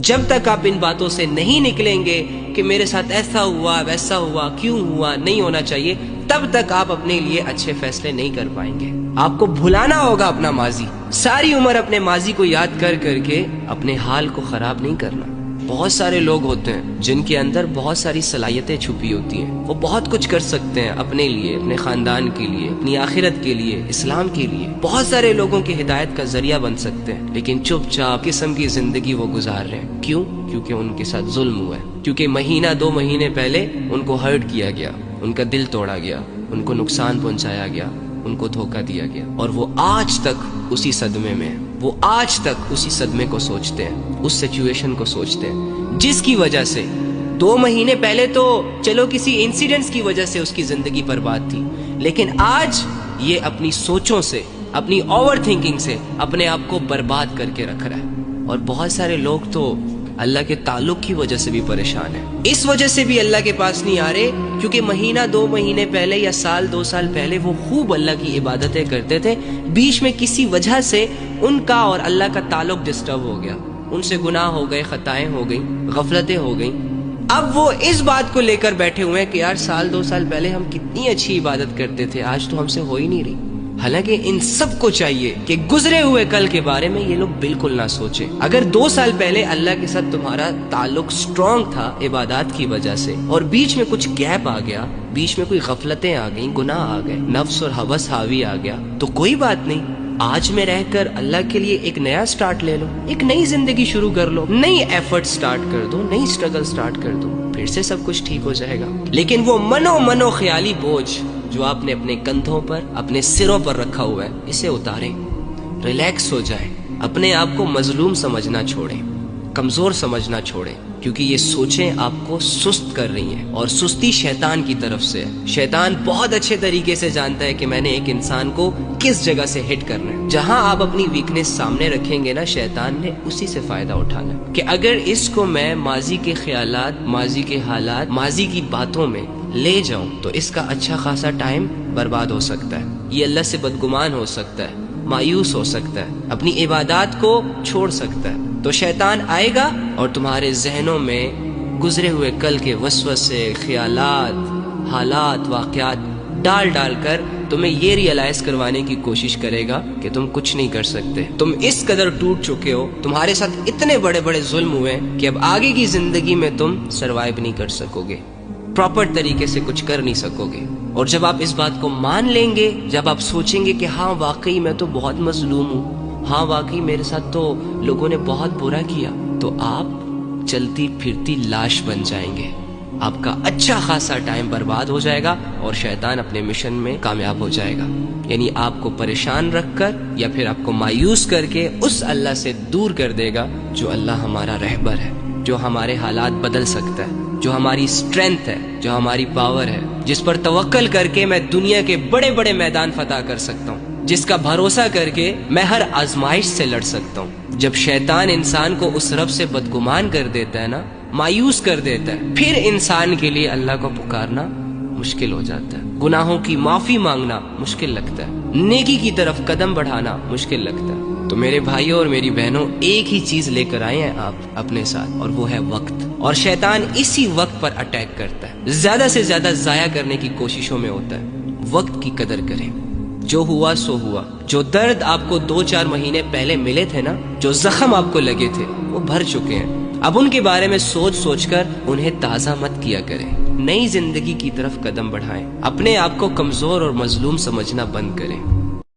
جب تک آپ ان باتوں سے نہیں نکلیں گے کہ میرے ساتھ ایسا ہوا ویسا ہوا کیوں ہوا نہیں ہونا چاہیے، تب تک آپ اپنے لیے اچھے فیصلے نہیں کر پائیں گے۔ آپ کو بھلانا ہوگا اپنا ماضی، ساری عمر اپنے ماضی کو یاد کر کر کے اپنے حال کو خراب نہیں کرنا۔ بہت سارے لوگ ہوتے ہیں جن کے اندر بہت ساری صلاحیتیں چھپی ہوتی ہیں، وہ بہت کچھ کر سکتے ہیں اپنے لیے، اپنے خاندان کے لیے، اپنی آخرت کے لیے، اسلام کے لیے، بہت سارے لوگوں کی ہدایت کا ذریعہ بن سکتے ہیں، لیکن چپ چاپ قسم کی زندگی وہ گزار رہے ہیں۔ کیوں؟ کیونکہ ان کے ساتھ ظلم ہوا ہے، کیونکہ مہینہ 2 مہینے پہلے ان کو ہرٹ کیا گیا، ان کا دل توڑا گیا، ان کو نقصان پہنچایا گیا، ان کو دھوکہ دیا گیا، اور وہ آج تک اسی صدمے میں ہیں، وہ آج تک اسی صدمے کو سوچتے ہیں، اس سچویشن کو سوچتے ہیں جس کی وجہ سے 2 مہینے پہلے تو چلو کسی انسیڈنٹس کی وجہ سے اس کی زندگی برباد تھی، لیکن آج یہ اپنی سوچوں سے، اپنی اوور تھنکنگ سے اپنے آپ کو برباد کر کے رکھ رہا ہے۔ اور بہت سارے لوگ تو اللہ کے تعلق کی وجہ سے بھی پریشان ہیں، اس وجہ سے بھی اللہ کے پاس نہیں آ رہے کیونکہ مہینہ 2 مہینے پہلے یا سال 2 سال پہلے وہ خوب اللہ کی عبادتیں کرتے تھے، بیچ میں کسی وجہ سے ان کا اور اللہ کا تعلق ڈسٹرب ہو گیا، ان سے گناہ ہو گئے، خطائیں ہو گئیں، غفلتیں ہو گئیں۔ اب وہ اس بات کو لے کر بیٹھے ہوئے ہیں کہ یار سال 2 سال پہلے ہم کتنی اچھی عبادت کرتے تھے، آج تو ہم سے ہو ہی نہیں رہی۔ حالانکہ ان سب کو چاہیے کہ گزرے ہوئے کل کے بارے میں یہ لوگ بالکل نہ سوچیں۔ اگر 2 سال پہلے اللہ کے ساتھ تمہارا تعلق سٹرونگ تھا عبادات کی وجہ سے، اور بیچ میں کچھ گیپ آ گیا، بیچ میں کوئی غفلتیں آ گئیں، گناہ آ گئے، نفس اور ہوس حاوی آ گیا، تو کوئی بات نہیں، آج میں رہ کر اللہ کے لیے ایک نیا سٹارٹ لے لو، ایک نئی زندگی شروع کر لو، نئی ایفرٹ سٹارٹ کر دو، نئی سٹرگل سٹارٹ کر دو، پھر سے سب کچھ ٹھیک ہو جائے گا۔ لیکن وہ منو خیالی بوجھ جو آپ نے اپنے کندھوں پر، اپنے سروں پر رکھا ہوا ہے، اسے اتاریں، ریلیکس ہو جائیں، اپنے آپ کو مظلوم سمجھنا چھوڑیں، کمزور سمجھنا چھوڑیں، کیونکہ یہ سوچیں آپ کو سست کر رہی ہیں، اور سستی شیطان کی طرف سے ہے۔ شیطان بہت اچھے طریقے سے جانتا ہے کہ میں نے ایک انسان کو کس جگہ سے ہٹ کرنا ہے۔ جہاں آپ اپنی ویکنس سامنے رکھیں گے نا، شیطان نے اسی سے فائدہ اٹھانا ہے کہ اگر اس کو میں ماضی کے خیالات، ماضی کے حالات، ماضی کی باتوں میں لے جاؤں تو اس کا اچھا خاصا ٹائم برباد ہو سکتا ہے، یہ اللہ سے بدگمان ہو سکتا ہے، مایوس ہو سکتا ہے، اپنی عبادات کو چھوڑ سکتا ہے۔ تو شیطان آئے گا اور تمہارے ذہنوں میں گزرے ہوئے کل کے وسوسے، خیالات، حالات، واقعات ڈال کر تمہیں یہ ریئلائز کروانے کی کوشش کرے گا کہ تم کچھ نہیں کر سکتے، تم اس قدر ٹوٹ چکے ہو، تمہارے ساتھ اتنے بڑے بڑے ظلم ہوئے کہ اب آگے کی زندگی میں تم سروائیو نہیں کر سکو گے، پراپر طریقے سے کچھ کر نہیں سکو گے۔ اور جب آپ اس بات کو مان لیں گے، جب آپ سوچیں گے کہ ہاں واقعی میں تو بہت مظلوم ہوں، ہاں واقعی میرے ساتھ تو لوگوں نے بہت برا کیا، تو آپ چلتی پھرتی لاش بن جائیں گے، آپ کا اچھا خاصا ٹائم برباد ہو جائے گا اور شیطان اپنے مشن میں کامیاب ہو جائے گا۔ یعنی آپ کو پریشان رکھ کر یا پھر آپ کو مایوس کر کے اس اللہ سے دور کر دے گا جو اللہ ہمارا رہبر ہے، جو ہمارے حالات بدل سکتا ہے، جو ہماری اسٹرینتھ ہے، جو ہماری پاور ہے، جس پر توکل کر کے میں دنیا کے بڑے بڑے میدان فتح کر سکتا ہوں، جس کا بھروسہ کر کے میں ہر آزمائش سے لڑ سکتا ہوں۔ جب شیطان انسان کو اس رب سے بدگمان کر دیتا ہے نا، مایوس کر دیتا ہے، پھر انسان کے لیے اللہ کو پکارنا مشکل ہو جاتا ہے، گناہوں کی معافی مانگنا مشکل لگتا ہے، نیکی کی طرف قدم بڑھانا مشکل لگتا ہے۔ تو میرے بھائیوں اور میری بہنوں، ایک ہی چیز لے کر آئے ہیں آپ اپنے ساتھ، اور وہ ہے وقت، اور شیطان اسی وقت پر اٹیک کرتا ہے، زیادہ سے زیادہ ضائع کرنے کی کوششوں میں ہوتا ہے۔ وقت کی قدر کریں، جو ہوا سو ہوا، جو درد آپ کو 2-4 مہینے پہلے ملے تھے نا، جو زخم آپ کو لگے تھے، وہ بھر چکے ہیں، اب ان کے بارے میں سوچ کر انہیں تازہ مت کیا کریں، نئی زندگی کی طرف قدم بڑھائیں، اپنے آپ کو کمزور اور مظلوم سمجھنا بند کریں۔